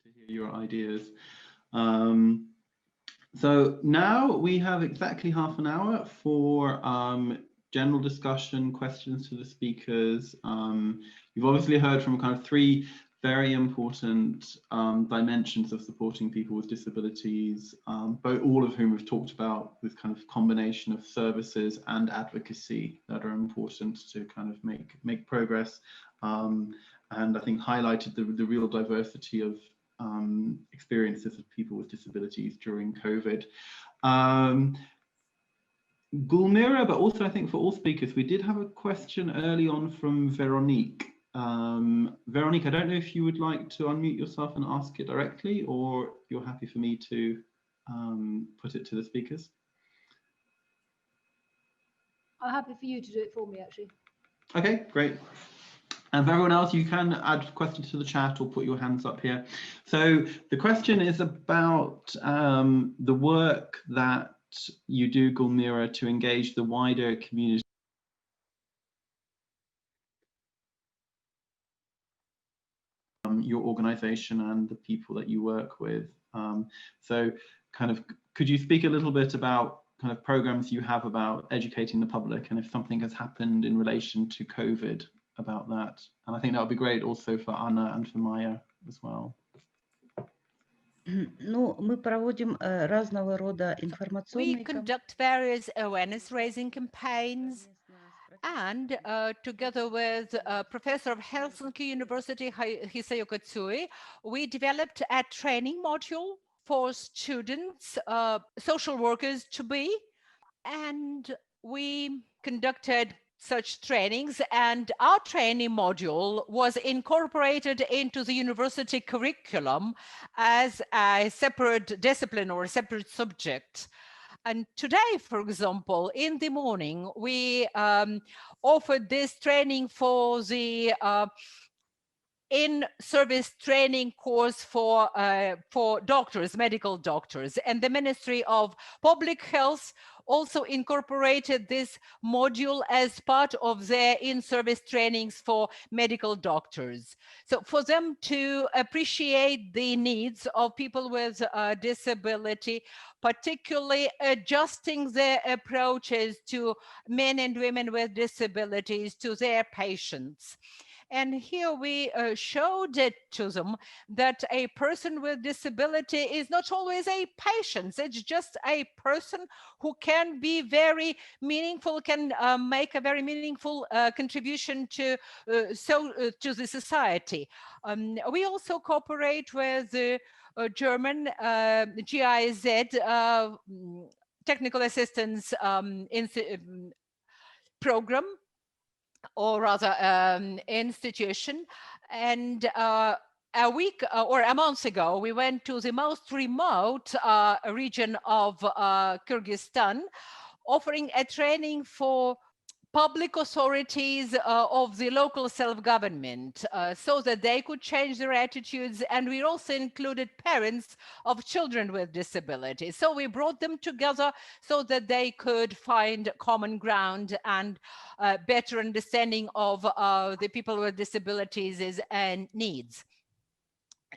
to hear your ideas. So now we have exactly half an hour for general discussion, questions to the speakers. You've obviously heard from kind of three very important dimensions of supporting people with disabilities, all of whom have talked about this kind of combination of services and advocacy that are important to kind of make progress, and I think highlighted the real diversity of experiences of people with disabilities during COVID. Gulmira, but also I think for all speakers, we did have a question early on from Veronique. Veronique, I don't know if you would like to unmute yourself and ask it directly, or you're happy for me to put it to the speakers. I'm happy for you to do it for me, actually. Okay, great. And for everyone else, you can add questions to the chat or put your hands up here. So the question is about the work that you do, Gulmira, to engage the wider community. Your organization and the people that you work with. So kind of, could you speak a little bit about kind of programs you have about educating the public, and if something has happened in relation to COVID about that? And I think that would be great also for Anna and for Maia as well. We conduct various awareness-raising campaigns, and together with Professor of Helsinki University, Hisayuka Tsui, we developed a training module for students, social workers to be, and we conducted such trainings, and our training module was incorporated into the university curriculum as a separate discipline or a separate subject. And today, for example, in the morning, we offered this training for the in-service training course for doctors, medical doctors, and the Ministry of Public Health also incorporated this module as part of their in-service trainings for medical doctors. So for them to appreciate the needs of people with disability, particularly adjusting their approaches to men and women with disabilities, to their patients. And here we showed it to them that a person with disability is not always a patient. It's just a person who can be very meaningful, can make a very meaningful contribution to the society. We also cooperate with the German GIZ technical assistance program, or rather institution. And a week or a month ago, we went to the most remote region of Kyrgyzstan, offering a training for public authorities of the local self-government so that they could change their attitudes. And we also included parents of children with disabilities. So we brought them together so that they could find common ground and better understanding of the people with disabilities and needs.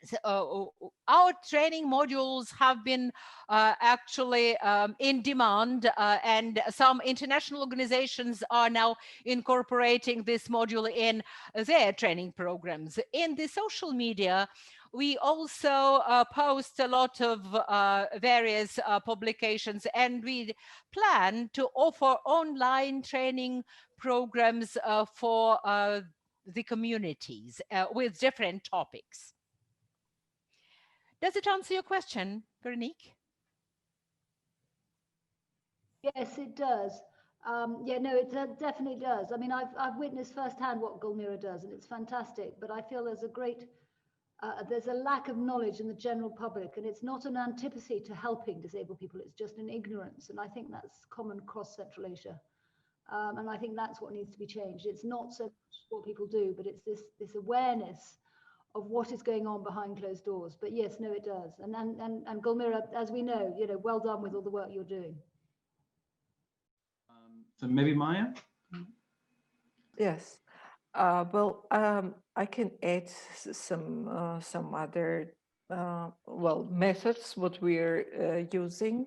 So, our training modules have been actually in demand, and some international organizations are now incorporating this module in their training programs. In the social media, we also post a lot of various publications, and we plan to offer online training programs for the communities with different topics. Does it answer your question, Veronique? Yes, it does. Yeah, no, it definitely does. I mean, I've witnessed firsthand what Gulmira does, and it's fantastic. But I feel there's a lack of knowledge in the general public, and it's not an antipathy to helping disabled people. It's just an ignorance, and I think that's common across Central Asia. And I think that's what needs to be changed. It's not so much what people do, but it's this awareness of what is going on behind closed doors. But yes, no, it does. And Gulmira, as we know, well done with all the work you're doing. So maybe Maia? Yes. Well, I can add some other well, methods, what we're using.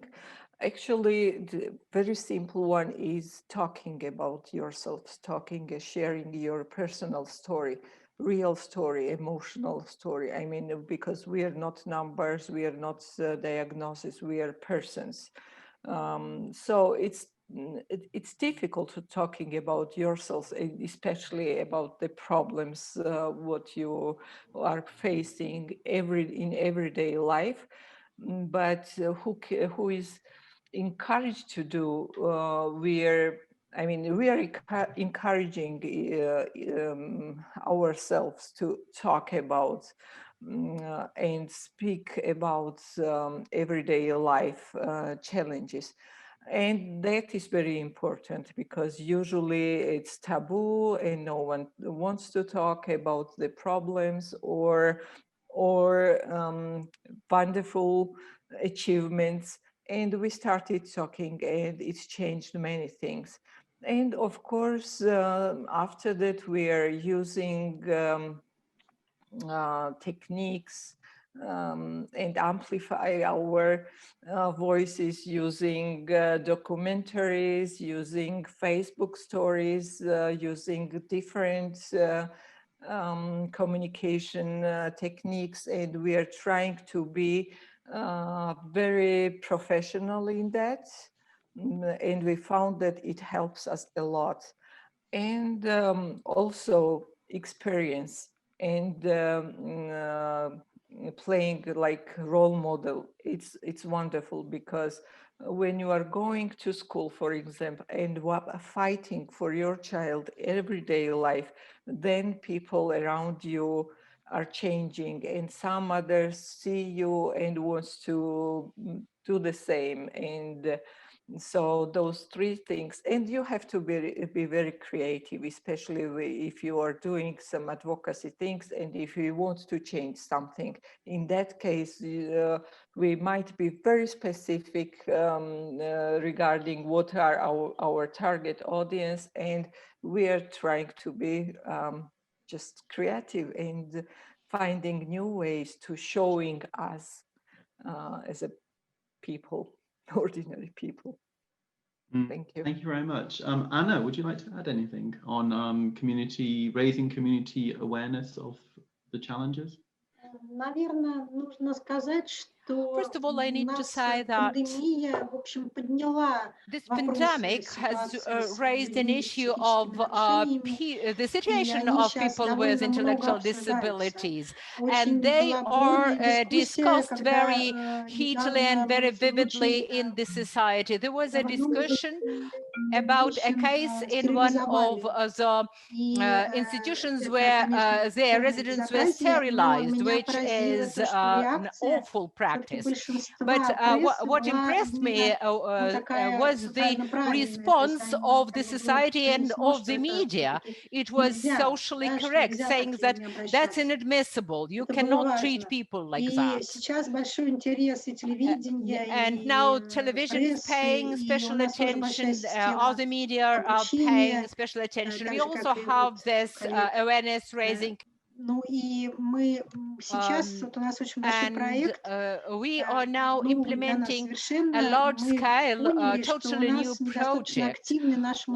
Actually, the very simple one is talking about yourself, talking, sharing your personal story, real story, emotional story. I mean, because we are not numbers, we are not diagnosis, we are persons. So it's difficult to talking about yourself, especially about the problems what you are facing in everyday life. But who is encouraged to do? We are encouraging ourselves to talk about and speak about everyday life challenges. And that is very important because usually it's taboo and no one wants to talk about the problems or wonderful achievements. And we started talking and it's changed many things. And of course, after that, we are using techniques and amplify our voices using documentaries, using Facebook stories, using different communication techniques. And we are trying to be very professional in that. And we found that it helps us a lot. And also experience and playing like role model. It's wonderful because when you are going to school, for example, and fighting for your child everyday life, then people around you are changing and some others see you and wants to do the same. And so those three things, and you have to be very creative, especially if you are doing some advocacy things and if you want to change something. In that case, we might be very specific regarding what are our target audience, and we are trying to be just creative and finding new ways to showing us as a people, ordinary people. Thank you. Thank you very much. Anna, would you like to add anything on raising community awareness of the challenges? Наверное, нужно сказать, что First of all, I need to say that пандемия, в общем, подняла this pandemic has raised an issue of the situation of people with intellectual disabilities, and they are discussed very heatedly and very vividly in the society. There was a discussion about a case in one of the institutions where their residents were sterilized, which is an awful practice. But what impressed me was the response of the society and of the media. It was socially correct, saying that that's inadmissible. You cannot treat people like that. And now television is paying special attention, other media are paying special attention. We also have this awareness raising. We are now implementing a large-scale, totally new project.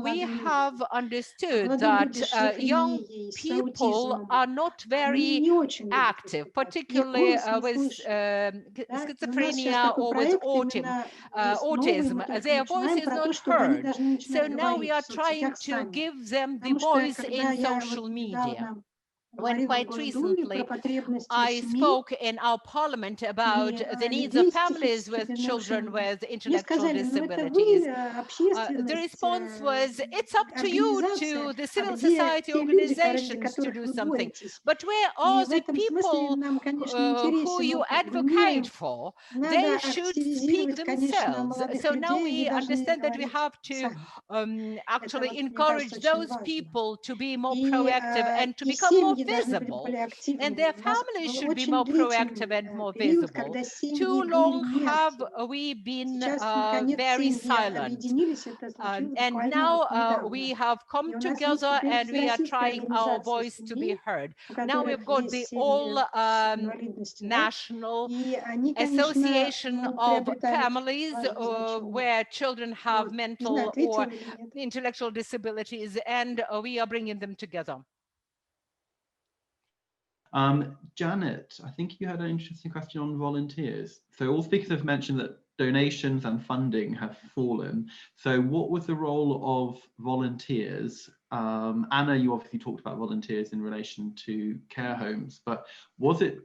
We have understood that young people are not very active, particularly with schizophrenia or with autism. Their voice is not heard. So now we are trying to give them the voice in social media. When quite recently I spoke in our parliament about the needs of families with children with intellectual disabilities, the response was, it's up to you, to the civil society organizations, to do something. But where are the people who you advocate for? They should speak themselves. So now we understand that we have to actually encourage those people to be more proactive and to become more visible, and their families should be more proactive and more visible. Too long have we been very silent, and now we have come together and we are trying our voice to be heard. Now we've got the all national association of families where children have mental or intellectual disabilities, and we are bringing them together. Janet, I think you had an interesting question on volunteers. So all speakers have mentioned that donations and funding have fallen. So what was the role of volunteers? Anna, you obviously talked about volunteers in relation to care homes, but was it,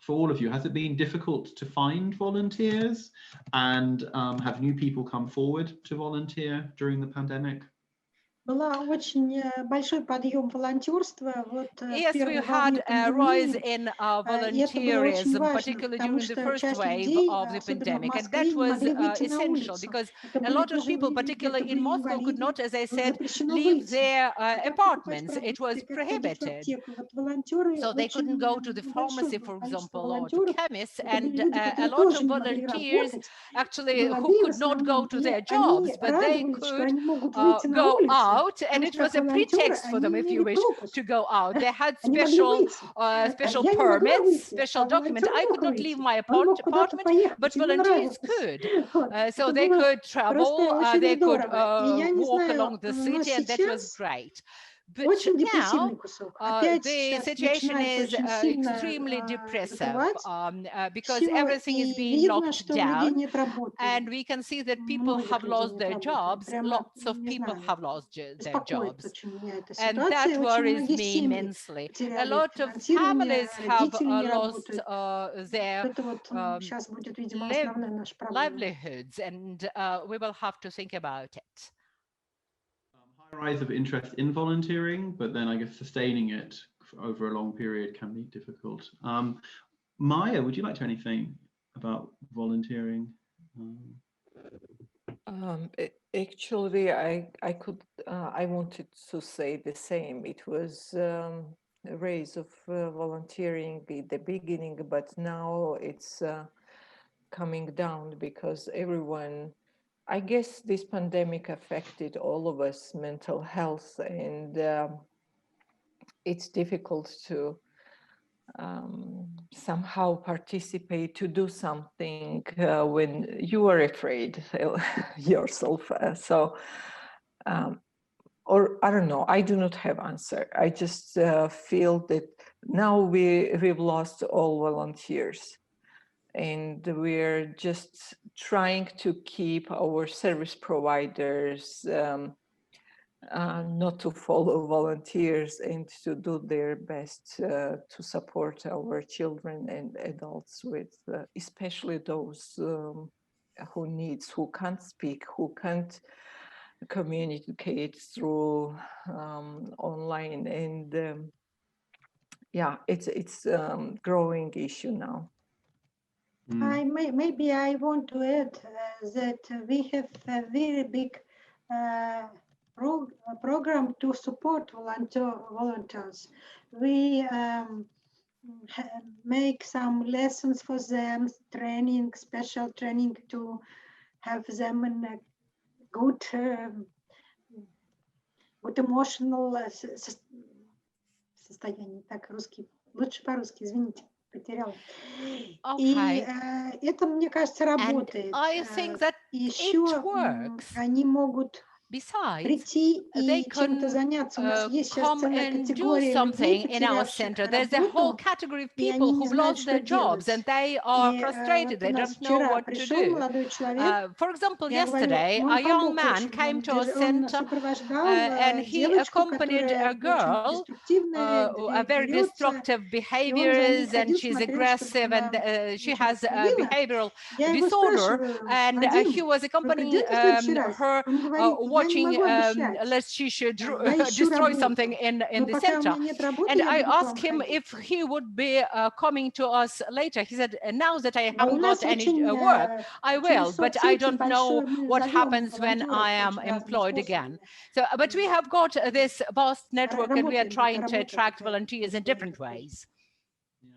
for all of you, has it been difficult to find volunteers, and have new people come forward to volunteer during the pandemic? Yes, we had a rise in volunteerism, particularly during the first wave of the pandemic, and that was essential because a lot of people, particularly in Moscow, could not, as I said, leave their apartments. It was prohibited. So they couldn't go to the pharmacy, for example, or to chemists, and a lot of volunteers actually who could not go to their jobs, but they could go out. And it was a pretext for them, if you wish, to go out. They had special permits, special documents. I could not leave my apartment, but volunteers could. So they could travel, they could walk along the city, and that was great. But now the situation is extremely depressive because everything is being locked down, and we can see that people have lost their jobs. Lots of people have lost their jobs, and that worries me immensely. A lot of families have lost their livelihoods, and we will have to think about it. Rise of interest in volunteering, but then I guess sustaining it over a long period can be difficult. Maia, would you like to anything about volunteering? Actually, I wanted to say the same. It was a rise of volunteering at the beginning, but now it's coming down because everyone, I guess this pandemic affected all of us mental health, and it's difficult to somehow participate, to do something when you are afraid yourself. Or I don't know, I do not have answer. I just feel that now we've lost all volunteers, and we're just trying to keep our service providers not to follow volunteers and to do their best to support our children and adults with, especially those who can't speak, who can't communicate through online, and yeah, it's growing issue now. Maybe I want to add that we have a very big program to support volunteers. We make some lessons for them, training, special training to have them in a good emotional состояние. Так, русский, лучше по-русски, извините. Потеряла. Okay. И это, мне кажется, работает. I think that еще они могут прийти и чем-то заняться. У нас есть сейчас целая категория людей, in our center. There's a whole category of people who've lost their jobs, and they are frustrated. They don't know what to do. For example, yesterday, a young man came to our center and he accompanied a girl, a very destructive behaviors, and she's aggressive, and she has a behavioral disorder, and he was accompanying her watching, lest she should destroy something in the center. And I asked him if he would be coming to us later. He said, now that I haven't got any work, I will, but I don't know what happens when I am employed again. So, but we have got this vast network and we are trying to attract volunteers in different ways. Yeah.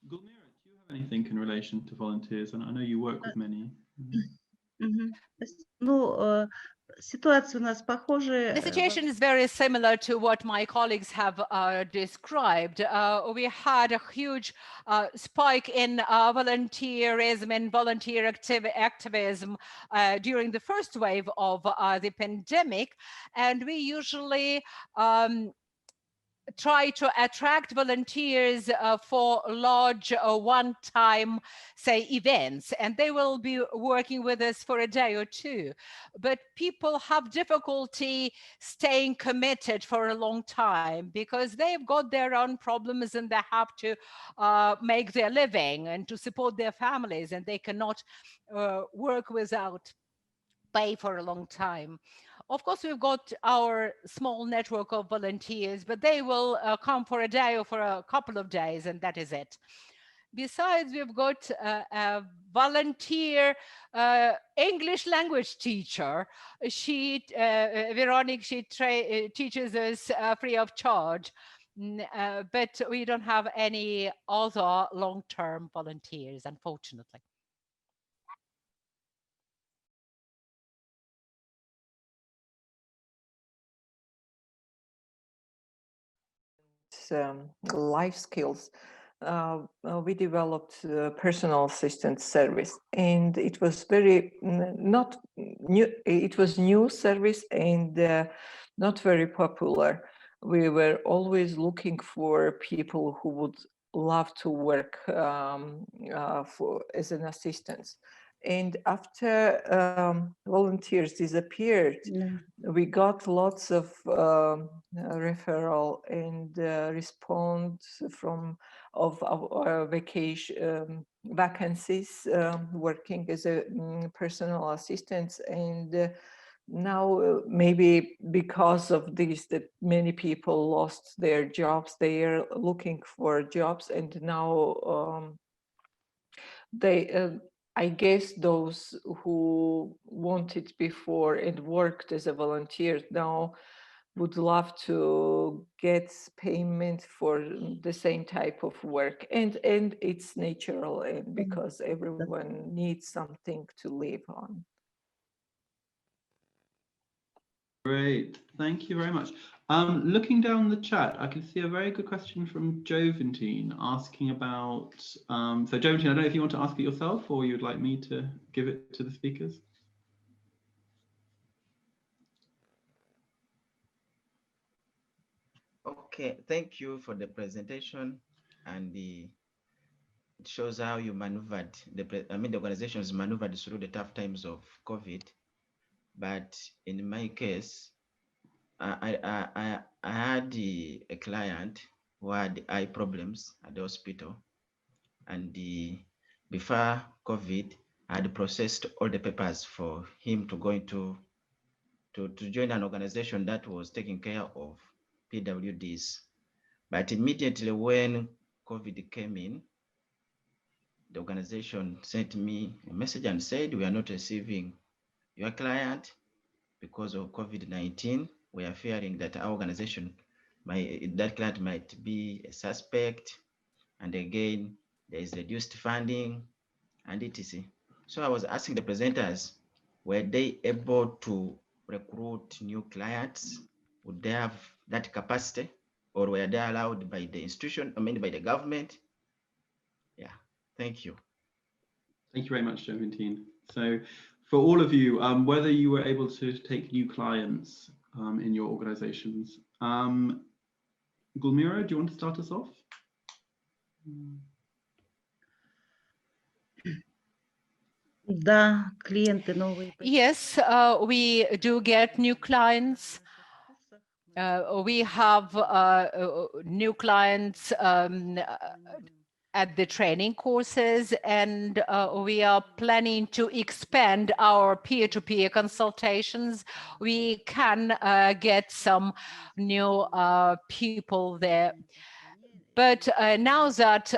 Gulmira, do you have anything in relation to volunteers? And I know you work with many. The situation is very similar to what my colleagues have described. We had a huge spike in volunteerism and volunteer activism during the first wave of the pandemic, and we usually try to attract volunteers for large one-time, say, events, and they will be working with us for a day or two. But people have difficulty staying committed for a long time because they've got their own problems and they have to make their living and to support their families, and they cannot work without pay for a long time. Of course, we've got our small network of volunteers, but they will come for a day or for a couple of days, and that is it. Besides, we've got a volunteer English language teacher. She, Veronique, she teaches us free of charge, but we don't have any other long-term volunteers, unfortunately. Life skills. We developed a personal assistant service, and it was very not new. It was new service and not very popular. We were always looking for people who would love to work as an assistant. And after volunteers disappeared, we got lots of referral and response of our vacancies working as a personal assistant. And now maybe because of this, that many people lost their jobs, they are looking for jobs, and now I guess those who wanted before and worked as a volunteer now would love to get payment for the same type of work, and it's natural, and because everyone needs something to live on. Great, thank you very much. Looking down the chat, I can see a very good question from Joventine asking about, so Joventine, I don't know if you want to ask it yourself or you'd like me to give it to the speakers. Okay, thank you for the presentation, and it shows how you maneuvered, the organizations maneuvered through the tough times of COVID. But in my case, I had a client who had eye problems at the hospital, and before COVID, I had processed all the papers for him to go into to join an organization that was taking care of PWDs. But immediately when COVID came in, the organization sent me a message and said, we are not receiving your client because of COVID-19. We are fearing that our organization, that client might be a suspect. And again, there is reduced funding and etc. So I was asking the presenters, were they able to recruit new clients? Would they have that capacity? Or were they allowed by the institution, by the government? Yeah, thank you. Thank you very much, Joventine. So for all of you, whether you were able to take new clients in your organizations. Gulmira, do you want to start us off? Yes, we do get new clients. We have new clients at the training courses, and we are planning to expand our peer-to-peer consultations. We can get some new people there. But now that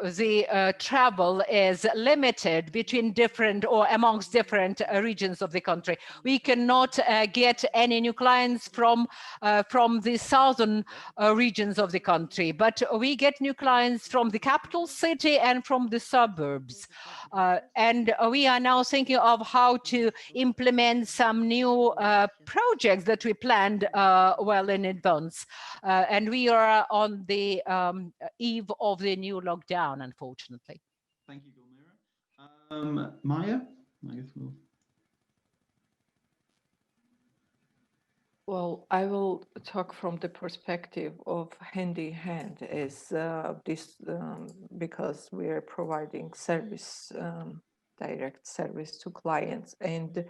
the travel is limited between different or amongst different regions of the country, we cannot get any new clients from the southern regions of the country, but we get new clients from the capital city and from the suburbs. And we are now thinking of how to implement some new projects that we planned well in advance. And we are on the eve of the new lockdown, unfortunately. Thank you, Gulmira. Maia, I guess we'll... Well, I will talk from the perspective of hand in hand as because we are providing service, direct service to clients. And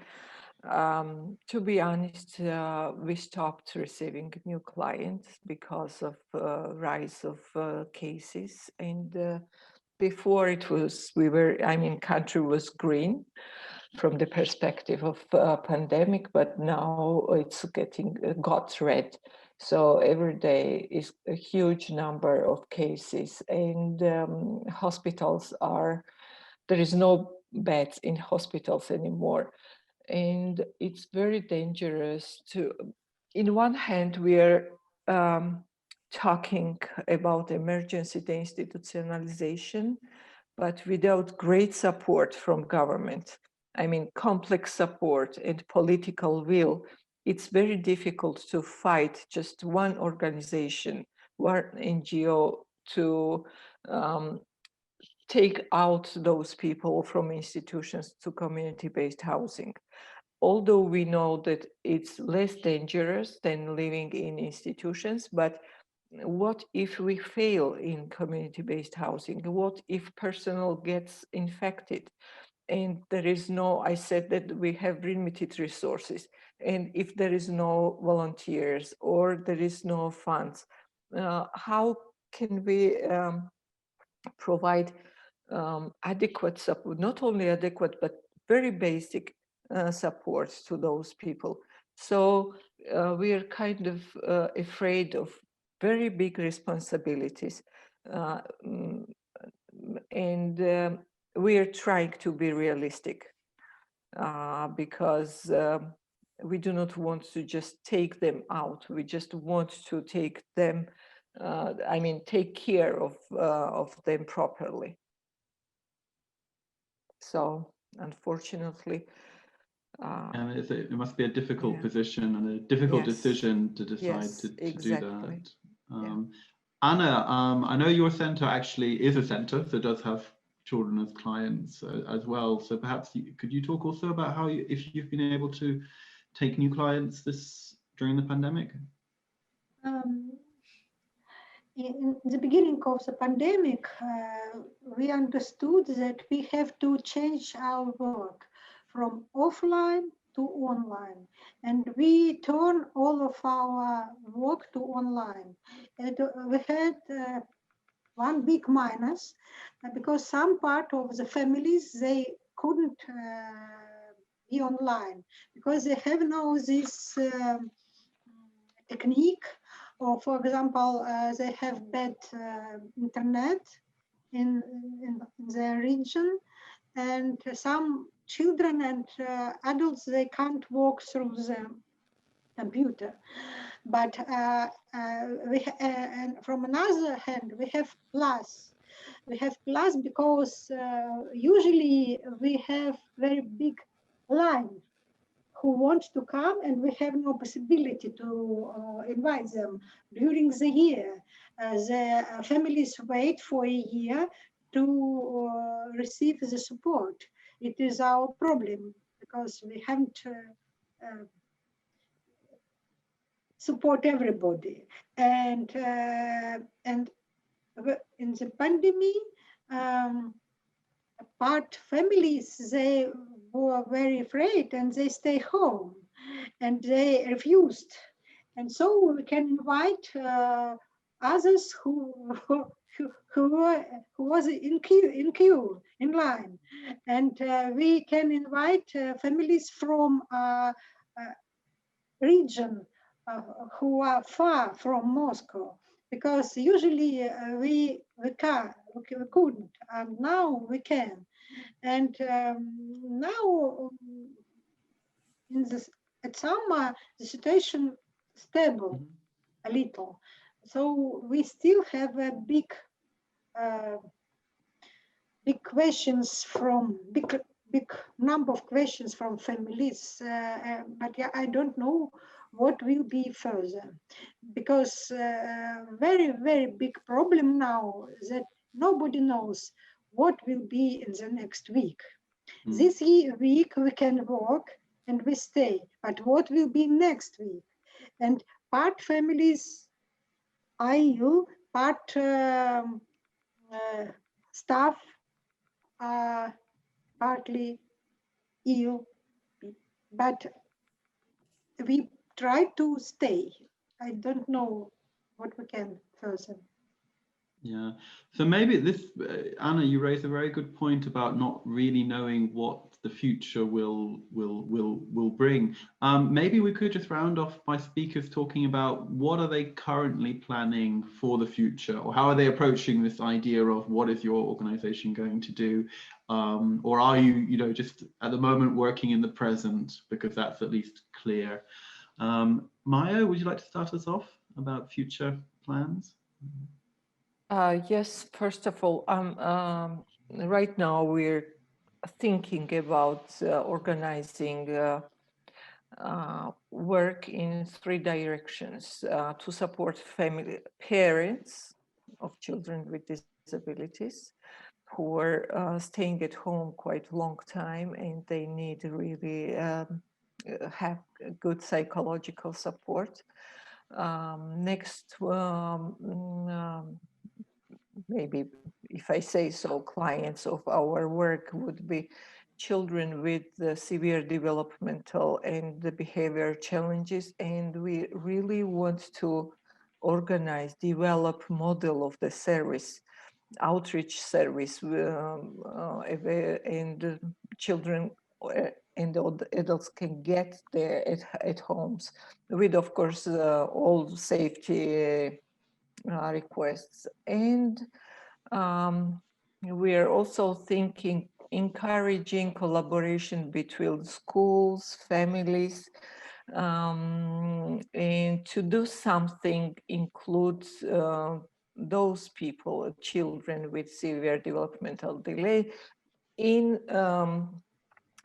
to be honest, we stopped receiving new clients because of rise of cases. And before it was, country was green from the perspective of pandemic, but now it's got red. So every day is a huge number of cases, and hospitals there is no beds in hospitals anymore. And it's very dangerous in one hand, we are talking about emergency deinstitutionalization, but without great support from government. Complex support and political will, it's very difficult to fight just one organization, one NGO to take out those people from institutions to community-based housing. Although we know that it's less dangerous than living in institutions, but what if we fail in community-based housing? What if personnel gets infected? And there is I said that we have limited resources. And if there is no volunteers or there is no funds, how can we provide adequate support, not only adequate, but very basic support to those people? So we are kind of afraid of very big responsibilities. And we are trying to be realistic because we do not want to just take them out. We just want to take them, take care of them properly. So unfortunately, and it must be a difficult position and a difficult decision to decide to do that. Anna, I know your center actually is a center, so it does have children as clients as well. So perhaps could you talk also about how if you've been able to take new clients during the pandemic? In the beginning of the pandemic, we understood that we have to change our work from offline to online, and we turn all of our work to online. And we had one big minus because some part of the families, they couldn't be online because they have now this technique, or for example, they have bad internet in their region, and some children and adults, they can't walk through the computer. But and from another hand, we have plus. We have plus because usually we have very big line who want to come, and we have no possibility to invite them during the year. The families wait for a year to receive the support. It is our problem because we haven't support everybody. And in the pandemic, part families, they were very afraid and they stay home and they refused. And so we can invite others who who was in line, and we can invite families from region who are far from Moscow, because usually we couldn't, and now we can. And now in this at summer the situation stable a little, so we still have a big questions from big number of questions from families, but yeah, I don't know what will be further, because very big problem now that nobody knows what will be in the next week. This week we can work and we stay, but what will be next week? And part families are ill, part staff are partly ill, but we try to stay. I don't know what we can further. Yeah, so maybe this, Anna, you raised a very good point about not really knowing what the future will bring. Maybe we could just round off by speakers talking about what are they currently planning for the future, or how are they approaching this idea of what is your organization going to do, or are you just at the moment working in the present, because that's at least clear. Maia, would you like to start us off about future plans? Yes, first of all, right now we're thinking about organizing work in 3 directions to support parents of children with disabilities who are staying at home quite a long time, and they need really have good psychological support. Next, maybe if I say so, clients of our work would be children with severe developmental and behavior challenges, and we really want to organize, develop model of the service, outreach service, and children and adults can get there at homes with, of course, all safety requests. And we are also thinking, encouraging collaboration between schools, families, and to do something includes those people, children with severe developmental delay, in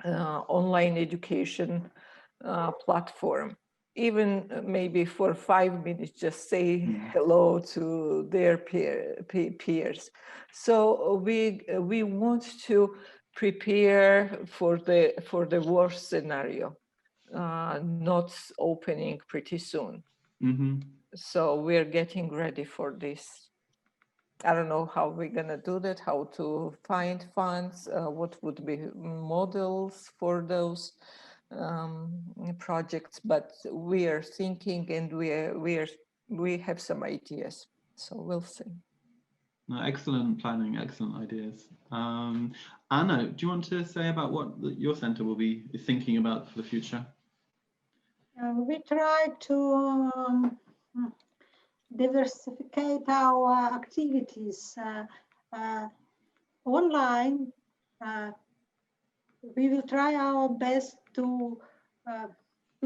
online education platform. Even maybe for 5 minutes, just say hello to their peers. So we want to prepare for the worst scenario, not opening pretty soon. So we're getting ready for this. I don't know how we're gonna do that, how to find funds, what would be models for those projects, but we are thinking, and we have some ideas, so we'll see. Excellent planning, excellent ideas. Anna, do you want to say about what your center will be thinking about for the future? We try to diversify our activities online. We will try our best to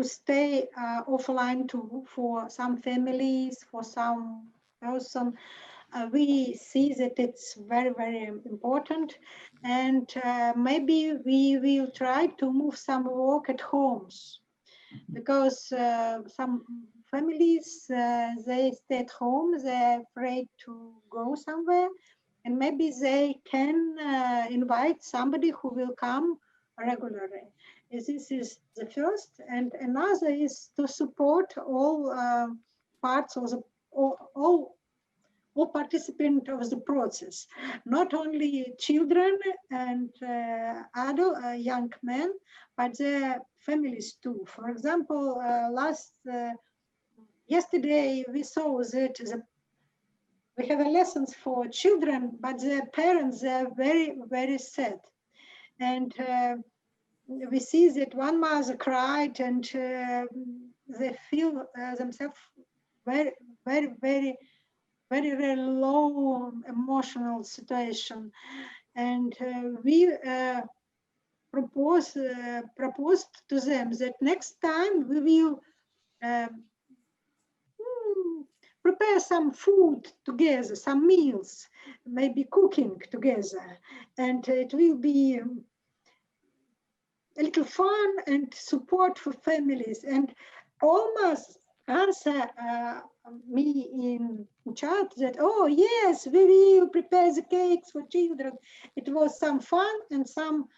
stay offline too, for some families, for some person. We see that it's very important, and maybe we will try to move some work at homes, because some families, they stay at home, they're afraid to go somewhere, and maybe they can invite somebody who will come regularly. This is the first, and another is to support all parts of the all participants of the process, not only children and adult young men, but the families too. For example, yesterday we saw that we have lessons for children, but their parents, they're very, very sad. And we see that one mother cried, and they feel themselves very, very, very, very, very low emotional situation. And we proposed to them that next time we will prepare some food together, some meals, maybe cooking together, and it will be a little fun and support for families. And almost answer me in chat that, oh yes, we will prepare the cakes for children. It was some fun and some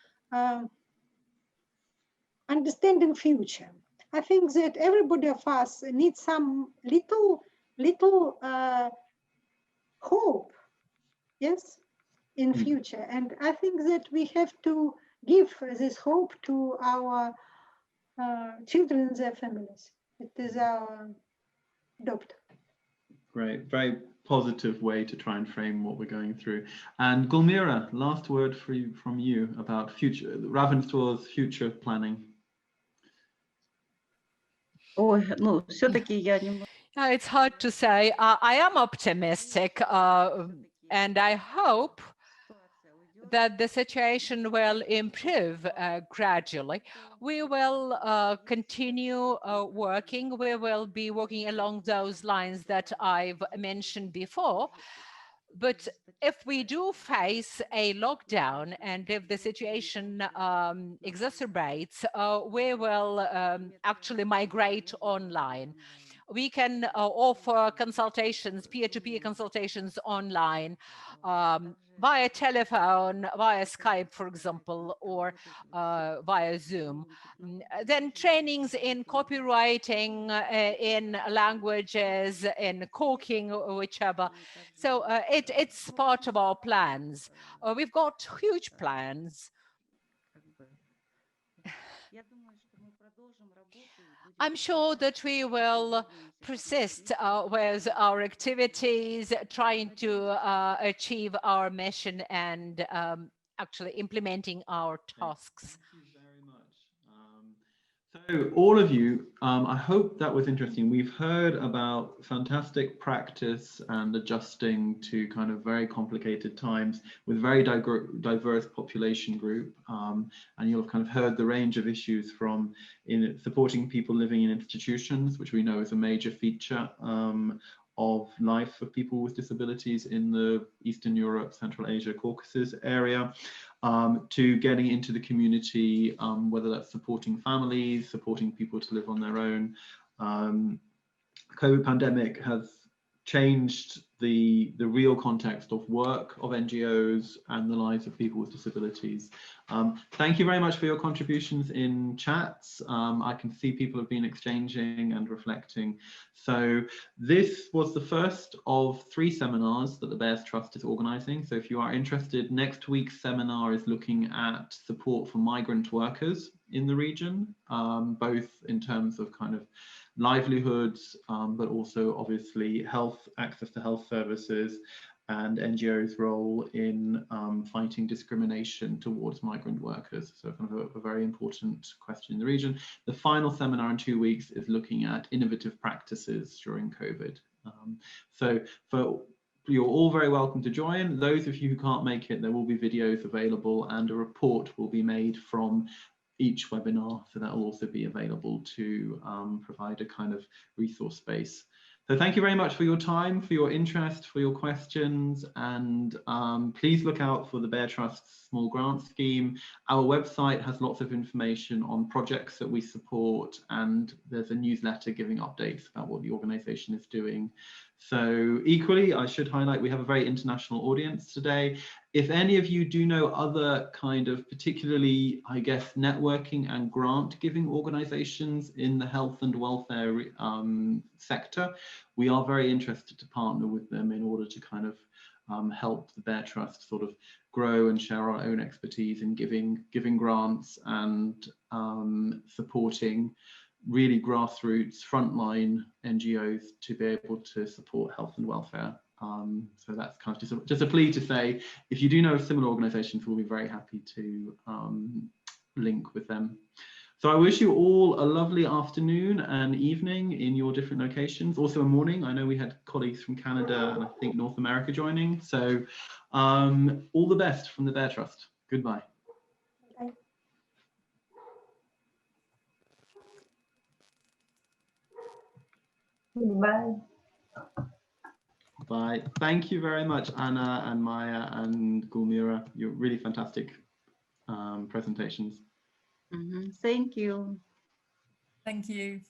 understanding future. I think that everybody of us needs some little hope, yes, in future. And I think that we have to give this hope to our children and their families. It is our adopt. Great, very positive way to try and frame what we're going through. And Gulmira, last word from you about future, Ravensto's future planning. Ой, ну, все-таки я немного... It's hard to say. I am optimistic, and I hope that the situation will improve gradually. We will continue working. We will be working along those lines that I've mentioned before. But if we do face a lockdown and if the situation exacerbates, we will actually migrate online. We can offer consultations, peer-to-peer consultations online, via telephone, via Skype, for example, or via Zoom. Then trainings in copywriting, in languages, in cooking, whichever. So it's part of our plans. We've got huge plans. I'm sure that we will persist with our activities, trying to achieve our mission and actually implementing our tasks. Thank you very much. So all of you, I hope that was interesting. We've heard about fantastic practice and adjusting to kind of very complicated times with very diverse population group. And you'll have kind of heard the range of issues from supporting people living in institutions, which we know is a major feature of life for people with disabilities in the Eastern Europe, Central Asia, Caucasus area, to getting into the community, whether that's supporting families, supporting people to live on their own. COVID pandemic has changed the real context of work of NGOs and the lives of people with disabilities. Thank you very much for your contributions in chats. I can see people have been exchanging and reflecting. So this was the first of 3 seminars that the BEARS Trust is organising. So if you are interested, next week's seminar is looking at support for migrant workers in the region, both in terms of kind of livelihoods, but also obviously access to health services and NGOs' role in fighting discrimination towards migrant workers. So kind of a very important question in the region. The final seminar in 2 weeks is looking at innovative practices during COVID. You're all very welcome to join. Those of you who can't make it, there will be videos available and a report will be made from each webinar, so that will also be available to provide a kind of resource space. So thank you very much for your time, for your interest, for your questions, and please look out for the BEARR Trust's small grant scheme. Our website has lots of information on projects that we support, and there's a newsletter giving updates about what the organisation is doing. So equally, I should highlight we have a very international audience today. If any of you do know other kind of particularly, I guess, networking and grant giving organizations in the health and welfare sector, we are very interested to partner with them in order to kind of help the BEARR Trust sort of grow and share our own expertise in giving grants and supporting really grassroots frontline NGOs to be able to support health and welfare So that's kind of just a plea to say, if you do know of similar organizations, we'll be very happy to link with them. So I wish you all a lovely afternoon and evening in your different locations. Also a morning. I know we had colleagues from Canada and I think North America joining. So all the best from the BEARR Trust. Goodbye. Bye. Bye. Thank you very much, Anna and Maya and Gulmira. You're really fantastic presentations. Thank you. Thank you.